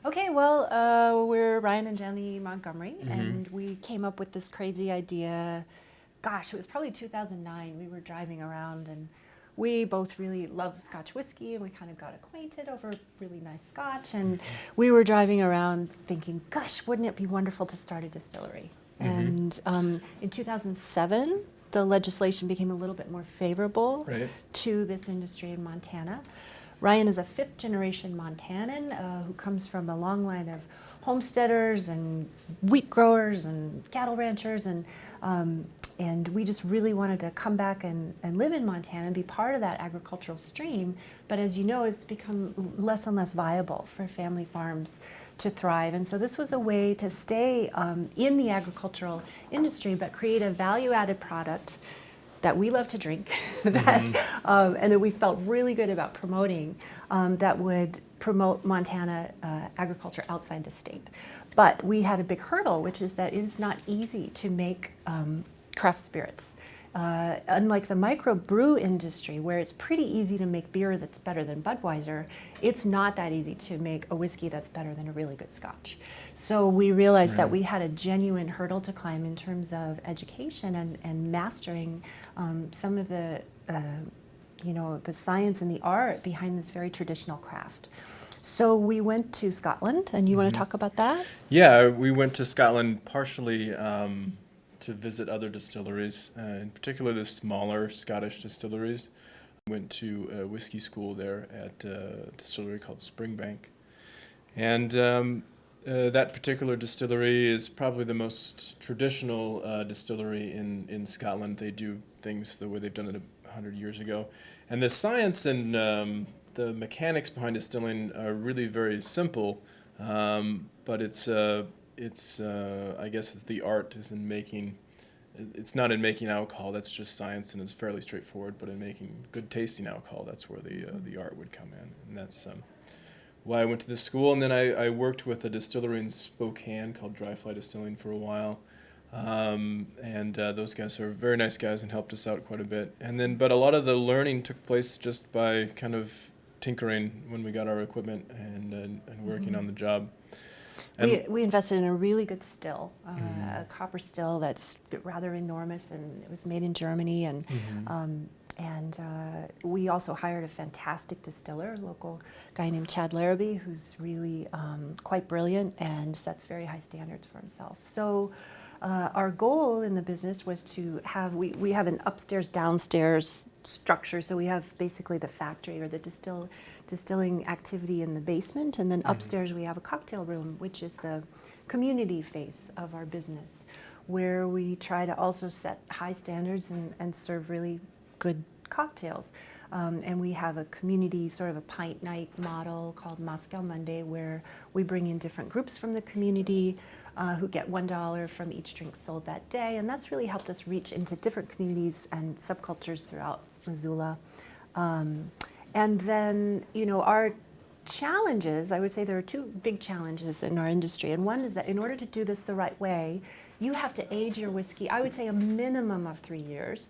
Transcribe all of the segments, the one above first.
Okay, well, we're Ryan and Jenny Montgomery, and we came up with this crazy idea. Gosh, it was probably 2009. We were driving around, and we both really love Scotch whiskey, and we kind of got acquainted over really nice Scotch. And we were driving around thinking, gosh, wouldn't it be wonderful to start a distillery? And in 2007, the legislation became a little bit more favorable Right. to this industry in Montana. Ryan is a fifth generation Montanan who comes from a long line of homesteaders and wheat growers and cattle ranchers, and we just really wanted to come back and live in Montana and be part of that agricultural stream. But as you know, it's become less and less viable for family farms to thrive. And so this was a way to stay in the agricultural industry, but create a value-added product that we love to drink, and that we felt really good about promoting, that would promote Montana agriculture outside the state. But we had a big hurdle, which is that it is not easy to make craft spirits. Unlike the microbrew industry, where it's pretty easy to make beer that's better than Budweiser, it's not that easy to make a whiskey that's better than a really good Scotch. So we realized that we had a genuine hurdle to climb in terms of education and mastering some of the, the science and the art behind this very traditional craft. So we went to Scotland, and you want to talk about that? Yeah, we went to Scotland partially to visit other distilleries, in particular the smaller Scottish distilleries. Went to a whiskey school there at a distillery called Springbank. And that particular distillery is probably the most traditional distillery in Scotland. They do things the way they've done it 100 years ago. And the science and the mechanics behind distilling are really very simple, but I guess it's the art is in making. It's not in making alcohol. That's just science, and it's fairly straightforward. But in making good tasting alcohol, that's where the art would come in, and that's why I went to this school. And then I worked with a distillery in Spokane called Dry Fly Distilling for a while, and those guys are very nice guys and helped us out quite a bit. But a lot of the learning took place just by kind of tinkering when we got our equipment and working on the job. We invested in a really good still, a copper still that's rather enormous, and it was made in Germany. And we also hired a fantastic distiller, a local guy named Chad Larrabee, who's really quite brilliant and sets very high standards for himself. So our goal in the business was to have, we have an upstairs, downstairs structure. So we have basically the factory or the distilling activity in the basement. And then upstairs we have a cocktail room, which is the community face of our business, where we try to also set high standards and serve really good cocktails. And we have a community, sort of a pint night model called Moscow Monday, where we bring in different groups from the community who get $1 from each drink sold that day. And that's really helped us reach into different communities and subcultures throughout Missoula. And then, our challenges, I would say there are two big challenges in our industry. And one is that in order to do this the right way, you have to age your whiskey, I would say a minimum of 3 years,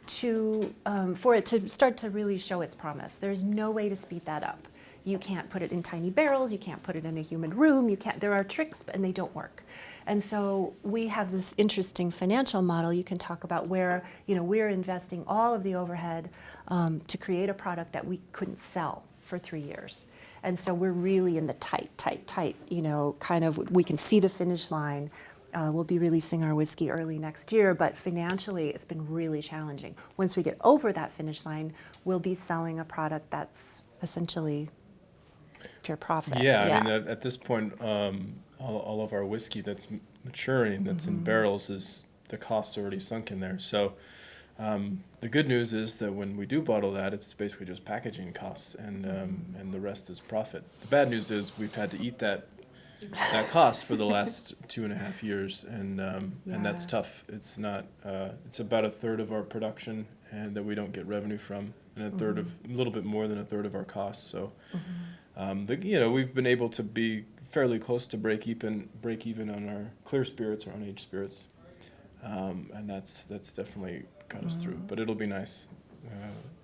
for it to start to really show its promise. There's no way to speed that up. You can't put it in tiny barrels, you can't put it in a humid room, there are tricks, and they don't work. And so we have this interesting financial model you can talk about where, we're investing all of the overhead to create a product that we couldn't sell for 3 years. And so we're really in the tight, kind of, we can see the finish line. We'll be releasing our whiskey early next year, but financially it's been really challenging. Once we get over that finish line, we'll be selling a product that's essentially pure profit. Yeah. I mean, at this point, all of our whiskey that's maturing, that's in barrels, is the cost's already sunk in there. So the good news is that when we do bottle that, it's basically just packaging costs, and the rest is profit. The bad news is we've had to eat that cost for the last 2.5 years, and that's tough. It's not. It's about a third of our production, and that we don't get revenue from, and a little bit more than a third of our costs. So, we've been able to be fairly close to break even on our clear spirits or unaged spirits, and that's definitely got us through. But it'll be nice.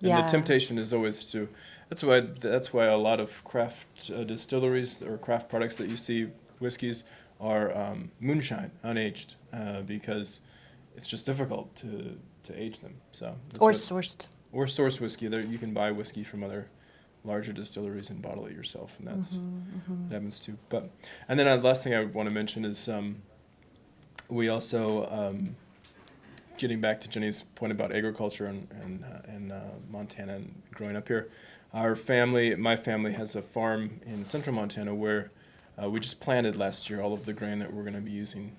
And the temptation is always to. That's why a lot of craft distilleries or craft products that you see, whiskeys, are moonshine, unaged, because it's just difficult to age them. So or sourced whiskey. There you can buy whiskey from other larger distilleries and bottle it yourself, and that's that happens too. And then the last thing I want to mention is we also, getting back to Jenny's point about agriculture and Montana and growing up here, my family has a farm in central Montana where we just planted last year all of the grain that we're going to be using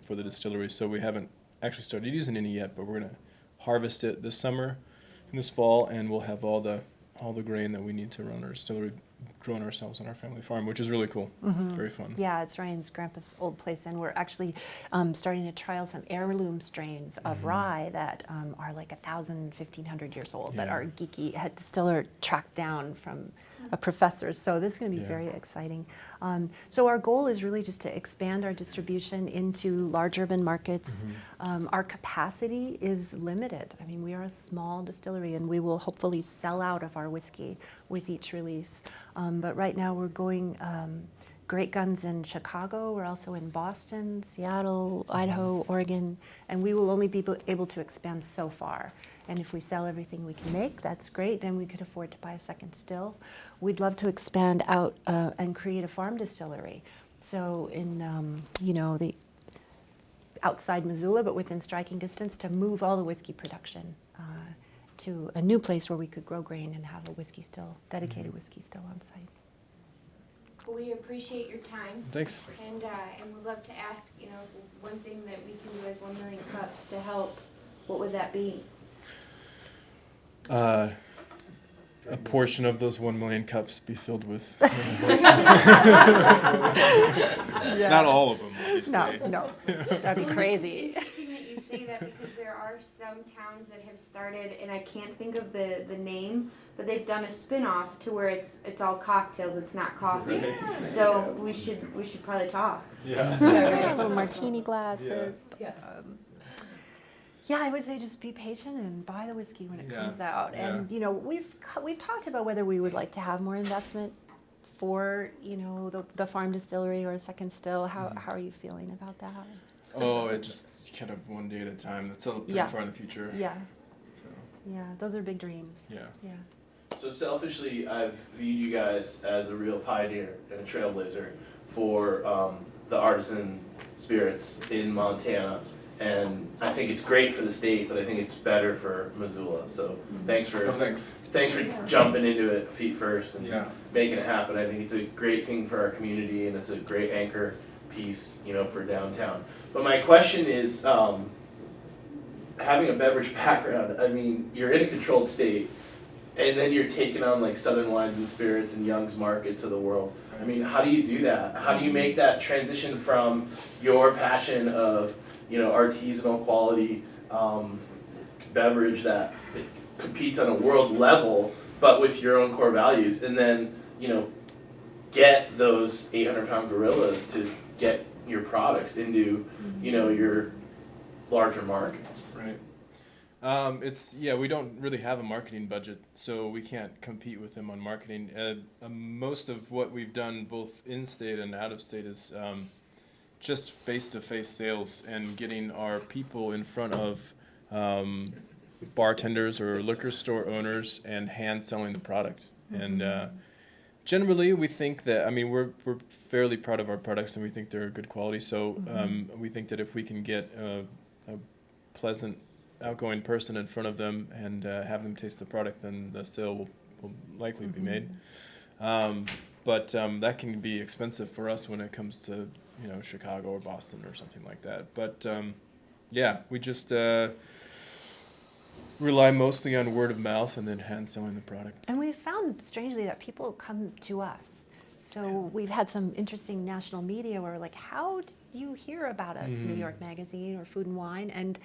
for the distillery. So we haven't actually started using any yet, but we're going to harvest it this summer and this fall, and we'll have all the grain that we need to run our distillery grown ourselves on our family farm, which is really cool. Very fun. Yeah, it's Ryan's grandpa's old place, and we're actually starting to trial some heirloom strains of rye that are like 1,000, 1,500 years old that our geeky head distiller tracked down from a professor. So this is going to be very exciting. So our goal is really just to expand our distribution into large urban markets. Our capacity is limited. I mean, we are a small distillery, and we will hopefully sell out of our whiskey with each release. But right now we're going great guns in Chicago. We're also in Boston, Seattle, Idaho, Oregon, and we will only be able to expand so far. And if we sell everything we can make, that's great. Then we could afford to buy a second still. We'd love to expand out and create a farm distillery. So in the outside Missoula, but within striking distance, to move all the whiskey production to a new place where we could grow grain and have a whiskey still, dedicated whiskey still on site. Well, we appreciate your time. Thanks. And we'd love to ask, one thing that we can do as 1 million cups to help, what would that be? A portion of those 1 million cups be filled with. Not all of them, obviously. No, that'd be crazy. It's interesting that you say that because there are some towns that have started, and I can't think of the name, but they've done a spin-off to where it's all cocktails, it's not coffee. Right. So we should probably talk. Yeah, little martini glasses. Yeah. Yeah, I would say just be patient and buy the whiskey when it comes out. Yeah. And we've talked about whether we would like to have more investment for the farm distillery or a second still. How are you feeling about that? Oh, it just kind of one day at a time. That's all pretty far in the future. Yeah. So. Yeah, those are big dreams. Yeah. So selfishly, I've viewed you guys as a real pioneer and a trailblazer for the artisan spirits in Montana. And I think it's great for the state, but I think it's better for Missoula. So thanks for jumping into it feet first and making it happen. I think it's a great thing for our community, and it's a great anchor piece, for downtown. But my question is, having a beverage background, I mean, you're in a controlled state, and then you're taking on like Southern Wines and Spirits and Young's Markets of the world. I mean, how do you do that? How do you make that transition from your passion of artisanal quality beverage that competes on a world level, but with your own core values, and then get those 800-pound gorillas to get your products into your larger markets? Right. We don't really have a marketing budget, so we can't compete with them on marketing. Most of what we've done, both in-state and out-of-state, is just face-to-face sales and getting our people in front of bartenders or liquor store owners and hand selling the product. And generally, we think that, we're fairly proud of our products, and we think they're good quality. So we think that if we can get a pleasant, outgoing person in front of them and have them taste the product, then the sale will likely be made. But that can be expensive for us when it comes to Chicago or Boston or something like that. But we just rely mostly on word of mouth and then hand selling the product. And we've found, strangely, that people come to us. So we've had some interesting national media where we're like, how did you hear about us? New York Magazine or Food and Wine. And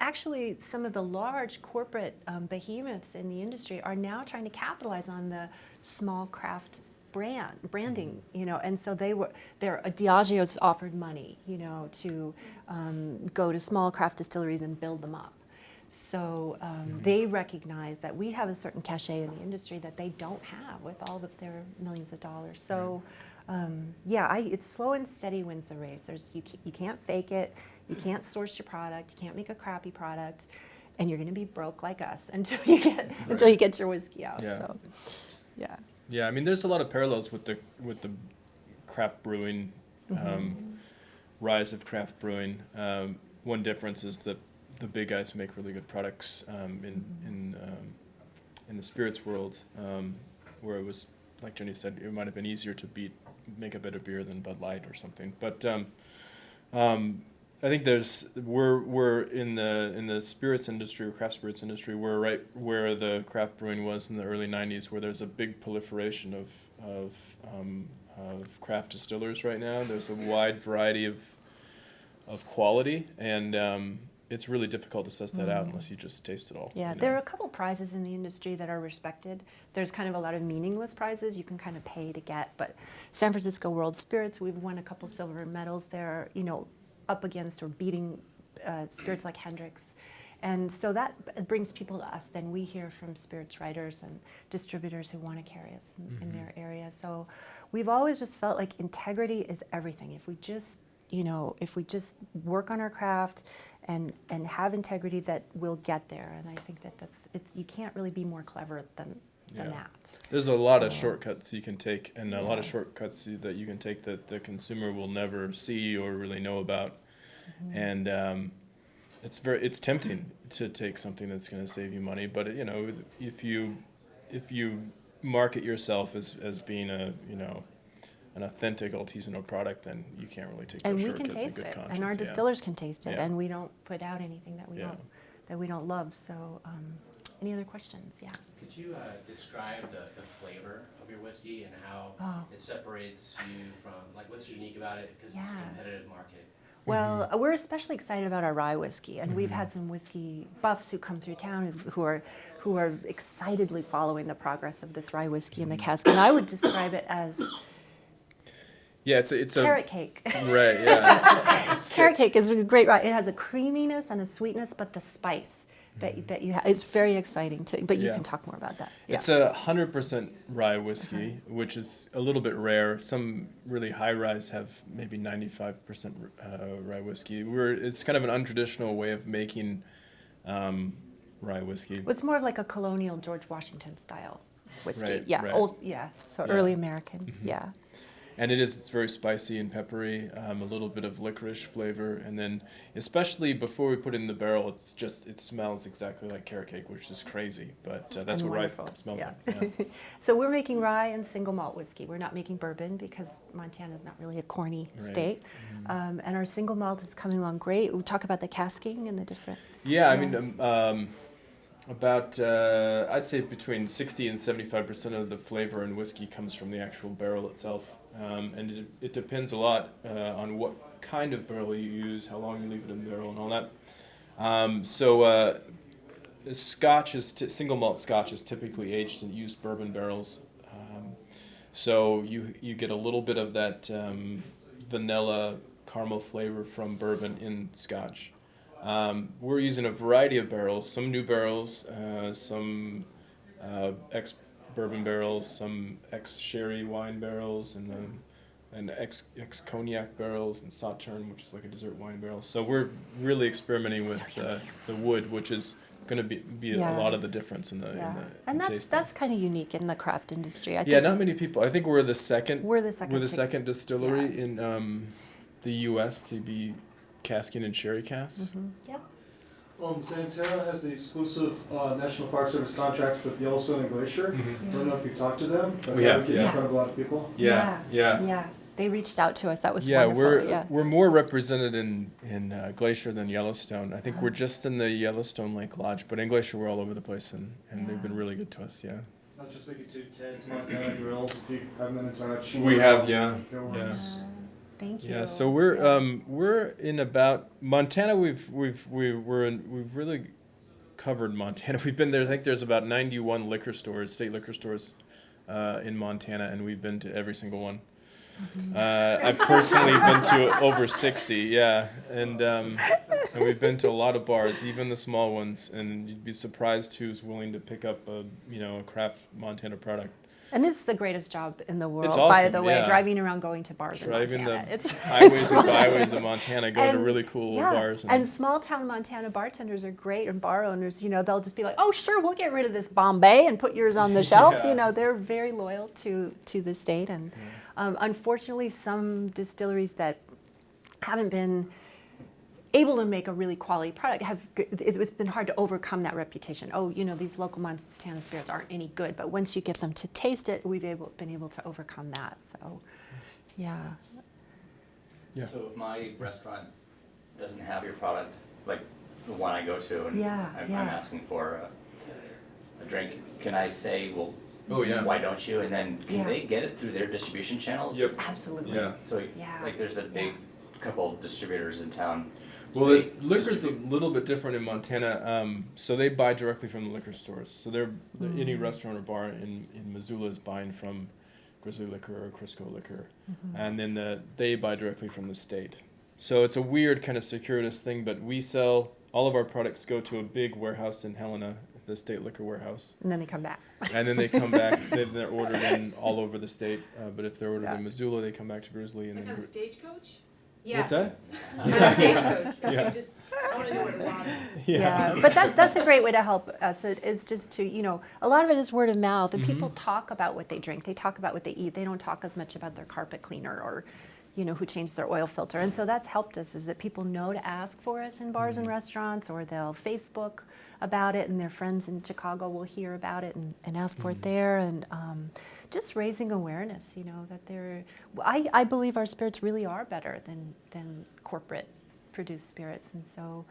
actually, some of the large corporate behemoths in the industry are now trying to capitalize on the small craft branding, and so Diageo's offered money, to go to small craft distilleries and build them up. So they recognize that we have a certain cachet in the industry that they don't have with all of their millions of dollars. So it's slow and steady wins the race. You can't fake it. You can't source your product. You can't make a crappy product, and you're going to be broke like us until you get your whiskey out. Yeah. So, yeah. Yeah, I mean, there's a lot of parallels with the craft brewing, rise of craft brewing. One difference is that the big guys make really good products in the spirits world, where it was, like Jenny said, it might have been easier to make a better beer than Bud Light or something. But I think we're in the spirits industry or craft spirits industry. We're right where the craft brewing was in the early '90s, where there's a big proliferation of craft distillers right now. There's a wide variety of quality, and it's really difficult to suss that out unless you just taste it all. Yeah, there are a couple prizes in the industry that are respected. There's kind of a lot of meaningless prizes you can kind of pay to get, but San Francisco World Spirits, we've won a couple silver medals there, up against or beating spirits like Hendrix. And so that brings people to us. Then we hear from spirits writers and distributors who want to carry us in their area. So we've always just felt like integrity is everything. If we just work on our craft and have integrity, that we'll get there. And I think it's you can't really be more clever than that. There's a lot of shortcuts you can take, and a lot of shortcuts that you can take that the consumer will never see or really know about. And it's tempting to take something that's going to save you money, but if you market yourself as being an authentic artisanal product, then you can't really take those shortcuts. And we can taste it, conscience. and our distillers can taste it, Yeah. and we don't put out anything that we don't love. So, any other questions? Yeah. Could you describe the flavor of your whiskey and how it separates you from, what's unique about it? Because it's a competitive market. Well, we're especially excited about our rye whiskey, and we've had some whiskey buffs who come through town who are excitedly following the progress of this rye whiskey in the cask. And I would describe it as it's carrot cake. Right. Yeah. Carrot cake is a great rye. It has a creaminess and a sweetness, but the spice that you have is very exciting too. But you can talk more about that. Yeah. It's 100% rye whiskey, which is a little bit rare. Some really high ryes have maybe 95% rye whiskey. It's kind of an untraditional way of making rye whiskey. It's more of like a colonial George Washington style whiskey. Right, Yeah, right. old. Yeah, so early American. Yeah. And it's very spicy and peppery, a little bit of licorice flavor, and then especially before we put it in the barrel, it smells exactly like carrot cake, which is crazy, but that's what wonderful. rye smells Yeah. like. Yeah. So we're making rye and single malt whiskey. We're not making bourbon because Montana is not really a corny Right. state, and our single malt is coming along great. We talk about the casking and the different. Yeah, I mean, about I'd say between 60 and 75% of the flavor in whiskey comes from the actual barrel itself. And it depends a lot on what kind of barrel you use, how long you leave it in the barrel, and all that. Scotch single malt Scotch is typically aged in used bourbon barrels. So you get a little bit of that vanilla caramel flavor from bourbon in Scotch. We're using a variety of barrels, some new barrels, some ex-bourbon barrels, some ex-sherry wine barrels, and ex-cognac barrels, and Sauterne, which is like a dessert wine barrel. So we're really experimenting with the wood, which is going to be a lot of the difference in the and taste. that's kind of unique in the craft industry. I Yeah, think not many people. I think we're the second. We're the second. We're the second distillery in the U.S. to be casking in sherry casks. Yep. Santana has the exclusive National Park Service contracts with Yellowstone and Glacier. I don't know if you've talked to them, but We they have, advocate yeah. in front of a lot of people. Yeah. They reached out to us. That was Yeah, wonderful. we're more represented in Glacier than Yellowstone. I think we're just in the Yellowstone Lake Lodge, but in Glacier we're all over the place, and they've been really good to us. Yeah. Not just thinking to Ted's Montana Grills, if you have them in touch. We have, yeah. Their works. Thank you. Yeah, so we're in about Montana. We've really covered Montana. We've been there. I think there's about 91 liquor stores, state liquor stores, in Montana, and we've been to every single one. I've personally been to over 60. Yeah, and And we've been to a lot of bars, even the small ones, and you'd be surprised who's willing to pick up a craft Montana product. And it's the greatest job in the world, It's by awesome, the way, yeah. driving around going to bars Driving in the Montana. It's highways and byways of Montana, going to And- really cool yeah, bars. and small town Montana bartenders are great, and bar owners, they'll just be like, oh, sure, we'll get rid of this Bombay and put yours on the shelf. Yeah. They're very loyal to the state. And unfortunately, some distilleries that haven't been able to make a really quality product it's been hard to overcome that reputation. Oh, these local Montana spirits aren't any good, but once you get them to taste it, we've been able to overcome that. So, yeah. Yeah. So if my restaurant doesn't have your product, like the one I go to, and Yeah, I'm yeah. asking for a drink, can I say, well, Oh, yeah. why don't you? And then can Yeah. they get it through their distribution channels? Yep. Absolutely. Yeah. So Yeah. like there's a big couple of distributors in town. Well, They liquor's a distribute- little bit different in Montana. So they buy directly from the liquor stores. So any restaurant or bar in Missoula is buying from Grizzly Liquor or Crisco Liquor, and then they buy directly from the state. So it's a weird kind of circuitous thing, but we sell all of our products go to a big warehouse in Helena, the state liquor warehouse, And then they come back. and then they come back. They're ordered in all over the state, but if they're ordered Yeah. in Missoula, they come back to Grizzly, and Like then. on a stagecoach? Yeah. What's that? On a stagecoach. Yeah. You just, I want to know where to walk. Yeah, but that's a great way to help us. It's just to, a lot of it is word of mouth, and people talk about what they drink. They talk about what they eat. They don't talk as much about their carpet cleaner or, who changed their oil filter. And so that's helped us, is that people know to ask for us in bars and restaurants, or they'll Facebook about it, and their friends in Chicago will hear about it and ask for it there. And just raising awareness, that I believe our spirits really are better than corporate produced spirits. And so,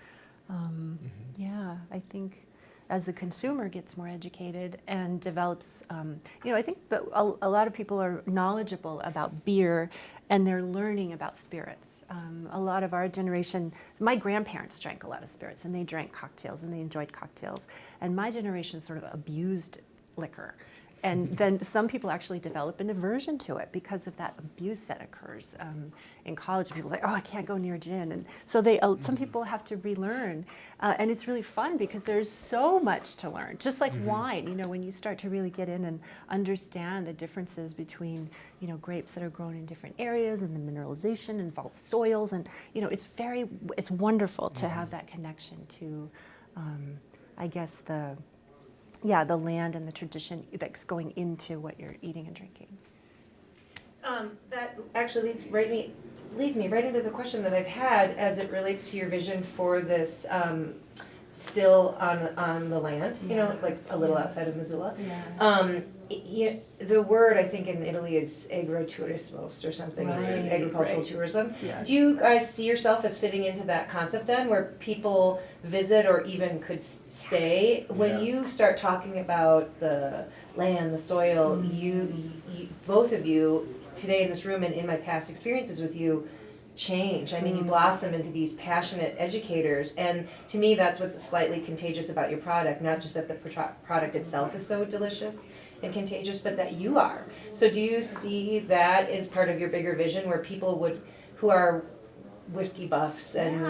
yeah, I think as the consumer gets more educated and develops, I think that a lot of people are knowledgeable about beer, and they're learning about spirits. A lot of our generation, my grandparents drank a lot of spirits, and they drank cocktails, and they enjoyed cocktails. And my generation sort of abused liquor. And then some people actually develop an aversion to it because of that abuse that occurs in college. People are like, oh, I can't go near gin. And so some people have to relearn. And it's really fun because there's so much to learn. Just like wine, when you start to really get in and understand the differences between, grapes that are grown in different areas, and the mineralization involved soils. And, it's wonderful to have that connection to, I guess, the land and the tradition that's going into what you're eating and drinking. That actually leads me right into the question that I've had as it relates to your vision for this still on the land, like a little outside of Missoula. The word I think in Italy is agroturismos or something. It's Right, agricultural right. tourism. Yeah. Do you guys see yourself as fitting into that concept then, where people visit or even could stay? When Yeah. you start talking about the land, the soil, you both of you today in this room and in my past experiences with you change. I mean, you blossom into these passionate educators, and to me that's what's slightly contagious about your product, not just that the product itself is so delicious and contagious, but that you are. So do you see that as part of your bigger vision, where people who are whiskey buffs and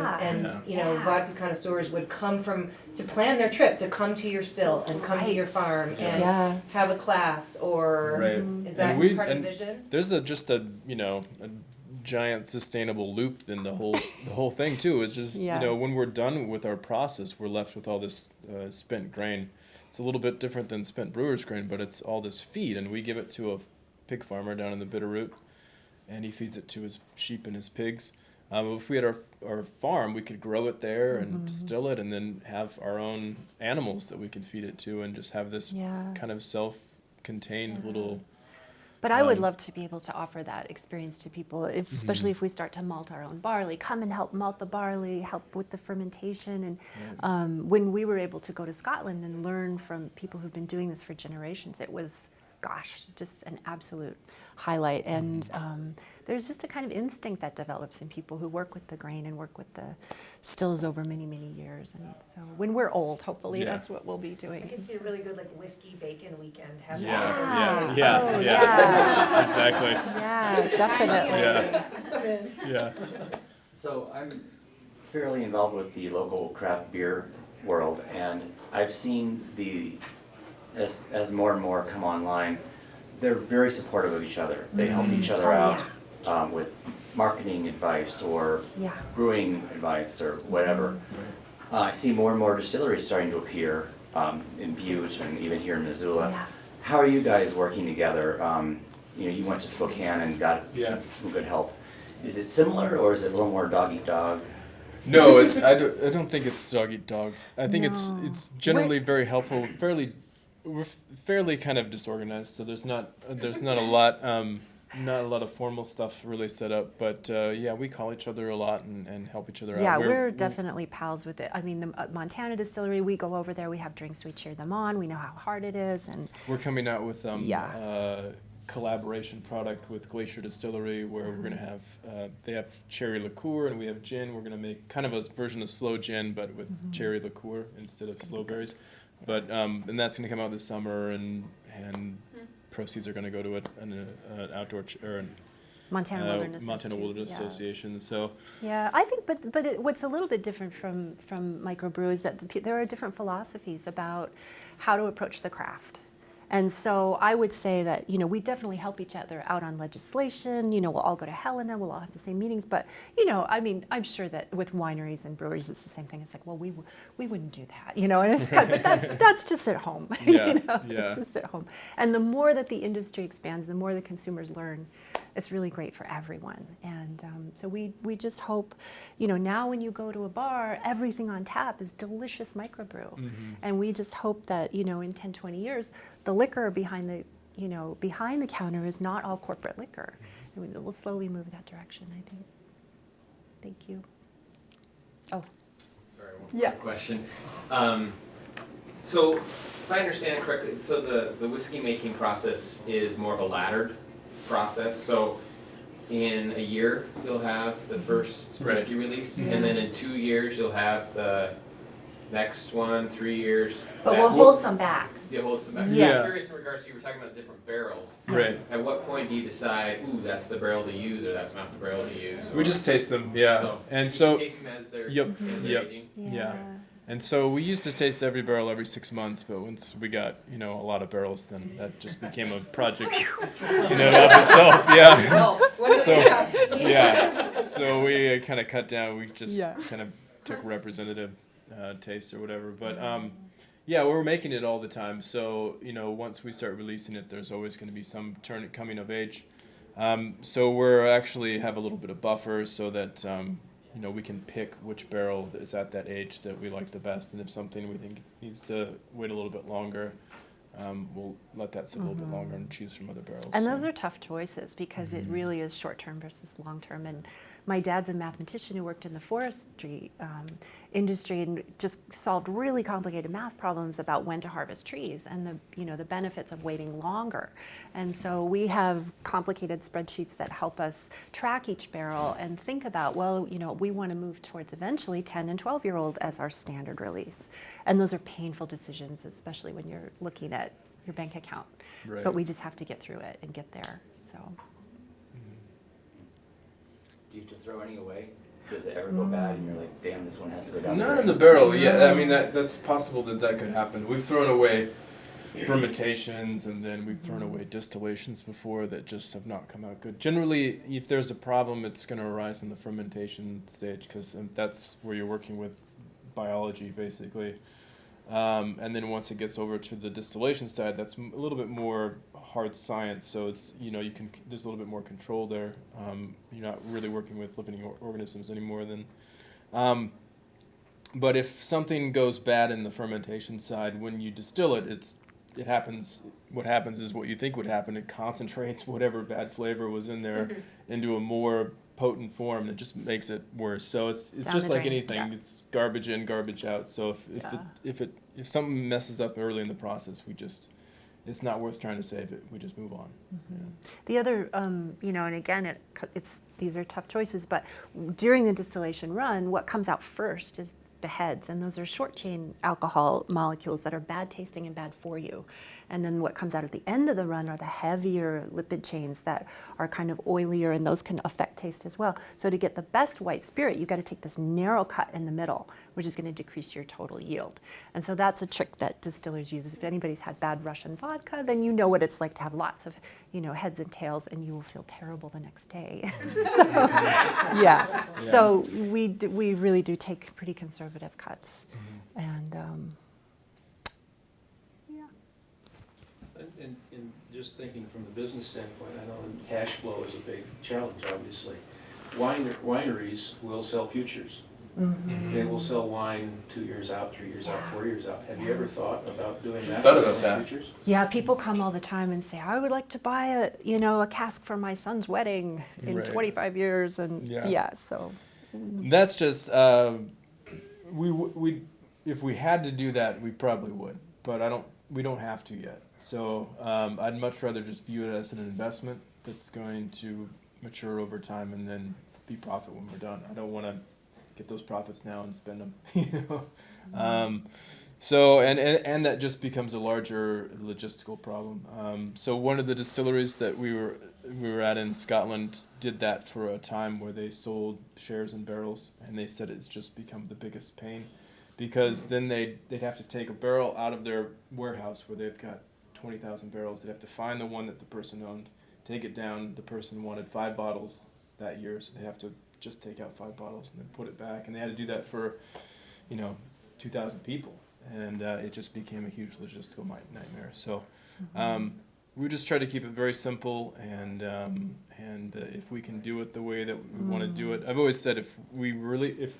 Yeah. vodka connoisseurs would come to plan their trip to come to your still and come to your Right. farm and Yeah. have a class, or Right. is that And part of the vision? There's a giant sustainable loop in the whole thing too. It's just Yeah. when we're done with our process, we're left with all this spent grain. It's a little bit different than spent brewer's grain, but it's all this feed, and we give it to a pig farmer down in the Bitterroot, and he feeds it to his sheep and his pigs. If we had our farm, we could grow it there and distill it, and then have our own animals that we could feed it to, and just have this Yeah. kind of self-contained little. But I would love to be able to offer that experience to people, especially if we start to malt our own barley. Come and help malt the barley, help with the fermentation. And when we were able to go to Scotland and learn from people who've been doing this for generations, it was, just an absolute highlight. And there's just a kind of instinct that develops in people who work with the grain and work with the stills over many, many years. And so when we're old, hopefully that's what we'll be doing. I can see a really good whiskey bacon weekend happening. Yeah, Oh, yeah. Exactly. Yeah, definitely. Yeah. Yeah. So I'm fairly involved with the local craft beer world, and I've seen as more and more come online, they're very supportive of each other. They help each other out with marketing advice or Yeah. brewing advice or whatever. I see more and more distilleries starting to appear in Butte and even here in Missoula. Yeah. How are you guys working together? You went to Spokane and got Yeah. some good help. Is it similar, or is it a little more dog eat dog? No, it's I don't think it's dog eat dog. I think No. it's generally very helpful. We're fairly kind of disorganized, so there's not a lot of formal stuff really set up. But yeah, we call each other a lot and help each other out. Yeah, we're definitely pals with it. I mean, the Montana Distillery, we go over there, we have drinks, we cheer them on, we know how hard it is, and We're coming out with collaboration product with Glacier Distillery where we're going to have they have cherry liqueur and we have gin. We're going to make kind of a version of slow gin but with cherry liqueur instead of slow berries. But and that's going to come out this summer and proceeds are going to go to an outdoor Montana Wilderness Montana Institute, Wilderness yeah. Association. So Yeah, I think, but what's a little bit different from microbrew is that there are different philosophies about how to approach the craft. And so I would say that, we definitely help each other out on legislation. We'll all go to Helena, we'll all have the same meetings. But, I'm sure that with wineries and breweries, it's the same thing. It's like, well, we wouldn't do that, and it's kind of, but that's just at home, Yeah, It's just at home. And the more that the industry expands, the more the consumers learn, it's really great for everyone. And so we just hope, now when you go to a bar, everything on tap is delicious microbrew. And we just hope that, in 10, 20 years, the liquor behind the counter is not all corporate liquor. And we'll slowly move that direction, I think. Thank you. Oh. Sorry, one Yeah. quick question. So, if I understand correctly, so the whiskey making process is more of a laddered process. So, in a year, you'll have the first whiskey release, and then in 2 years, you'll have the next one, 3 years. But we'll hold some back. Yeah, hold some back. Yeah. I'm curious in regards to, you were talking about different barrels. right. At what point do you decide, ooh, that's the barrel to use, or that's not the barrel to use? We or- just taste them, yeah. So, And you so taste them as they're, Yep, as they're yep. aging? Yeah. And so we used to taste every barrel every 6 months, but once we got, a lot of barrels, then that just became a project in and of itself. Yeah. So, yeah. So we kind of cut down. We just kind of took representative taste or whatever. But yeah, we're making it all the time. So, once we start releasing it, there's always going to be some coming of age. So we're actually have a little bit of buffer so that we can pick which barrel is at that age that we like the best, and if something we think needs to wait a little bit longer, we'll let that sit a little bit longer and choose from other barrels. And so. those are tough choices because it really is short-term versus long-term. And my dad's a mathematician who worked in the forestry industry and just solved really complicated math problems about when to harvest trees and the benefits of waiting longer. And so we have complicated spreadsheets that help us track each barrel and think about, we want to move towards eventually 10 and 12-year-old as our standard release. And those are painful decisions, especially when you're looking at your bank account. Right. But we just have to get through it and get there. So. Do you have to throw any away? Does it ever go bad and you're like, damn, this one has to go down Not the in the drain? barrel, yeah. I mean, that's possible that could happen. We've thrown away fermentations and then we've thrown away distillations before that just have not come out good. Generally, if there's a problem, it's going to arise in the fermentation stage because that's where you're working with biology, basically. And then once it gets over to the distillation side, that's a little bit more hard science. So it's there's a little bit more control there. You're not really working with living organisms anymore. But if something goes bad in the fermentation side, when you distill it, it happens. What happens is what you think would happen. It concentrates whatever bad flavor was in there into a more potent form, and it just makes it worse. So it's Down just the like drain, anything. yeah. It's garbage in, garbage out. So if something messes up early in the process, it's not worth trying to save it. We just move on. Yeah. The other, and again, these are tough choices, but during the distillation run, what comes out first the heads, and those are short chain alcohol molecules that are bad tasting and bad for you. And then what comes out at the end of the run are the heavier lipid chains that are kind of oilier, and those can affect taste as well. So to get the best white spirit, you've got to take this narrow cut in the middle, which is going to decrease your total yield. And so that's a trick that distillers use. If anybody's had bad Russian vodka, then you know what it's like to have lots of, heads and tails, and you will feel terrible the next day. So, yeah. So we really do take pretty conservative cuts, and And just thinking from the business standpoint, I know cash flow is a big challenge, obviously. Wineries will sell futures. They will sell wine 2 years out, 3 years out, 4 years out. Have you ever thought about doing that? Thought about that. Futures? yeah, people come all the time and say, I would like to buy a cask for my son's wedding in Right. 25 years, and so. That's just we if we had to do that, we probably would, but we don't have to yet. So I'd much rather just view it as an investment that's going to mature over time and then be profit when we're done. I don't want to get those profits now and spend them. So and that just becomes a larger logistical problem. So one of the distilleries that we were at in Scotland did that for a time, where they sold shares in barrels, and they said it's just become the biggest pain, because then they'd have to take a barrel out of their warehouse where they've got 20,000 barrels. They'd have to find the one that the person owned, take it down. The person wanted 5 bottles that year, so they have to just take out 5 bottles and then put it back. And they had to do that for, 2,000 people. And it just became a huge logistical nightmare. So we just try to keep it very simple, and if we can do it the way that we want to do it. I've always said if we're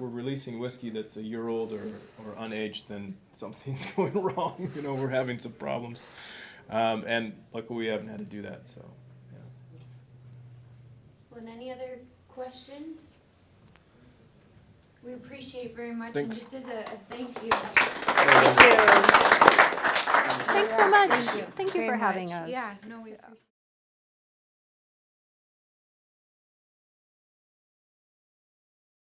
releasing whiskey that's a year old or unaged, then something's going wrong. We're having some problems, and luckily we haven't had to do that. So, yeah. Well, and any other questions? We appreciate very much, Thanks. and this is a thank you. Thank you. Thanks so much. Thank you. Thank you Very for having much. us. Yeah, no, we appreciate it.